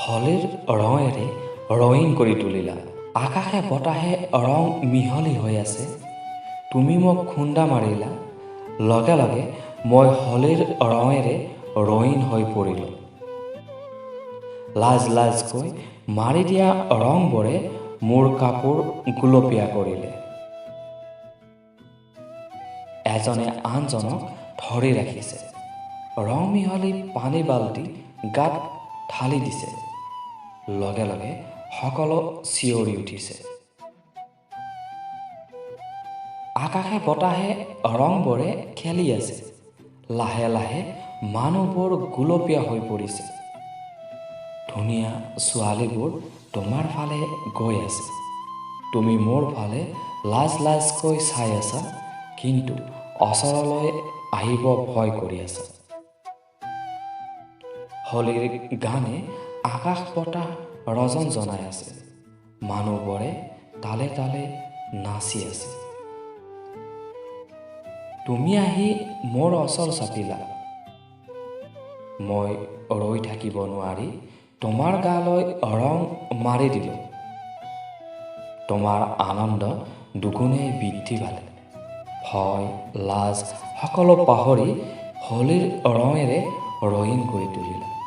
হলীৰ ৰঙেৰে ৰঙীন কৰি তুলিলা। আকাশে বতাহে ৰং মিহলি হৈ আছে। তুমি মোক খুন্দা মাৰিলা, লগে লগে মই হলীৰ ৰঙেৰে ৰঙীন হৈ পৰিলোঁ। লাজ লাজকৈ মাৰি দিয়া ৰংবোৰে মোৰ কাপোৰ গুলপীয়া কৰিলে। এজনে আনজনক ধৰি ৰাখিছে। ৰং মিহলি পানী বাল্টি গাত ঢালি দিছে। লগে লগে সকলো চিঞৰি উঠিছে। আকাশে বতাহে ৰংবোৰে খেলি আছে। লাহে লাহে মানুহবোৰ গুলপীয়া হৈ পৰিছে। ধুনীয়া ছোৱালীবোৰ তোমাৰ ফালে গৈ আছে। তুমি মোৰ ফালে লাজ লাজকৈ চাই আছা, কিন্তু ওচৰলৈ আহিব ভয় কৰি আছা। হলীৰ গানে আকাশ বতাহ ৰজন জনাই আছে। মানুহবোৰে তালে তালে নাচি আছে। তুমি আহি মোৰ ওচৰ চাপিলা। মই ৰৈ থাকিব নোৱাৰি তোমাৰ গালৈ ৰং মাৰি দিলোঁ। তোমাৰ আনন্দ দুগুণে বৃদ্ধি পালে। ভয় লাজ সকলো পাহৰি হলীৰ ৰঙেৰে ৰঙীন কৰি তুলিলা।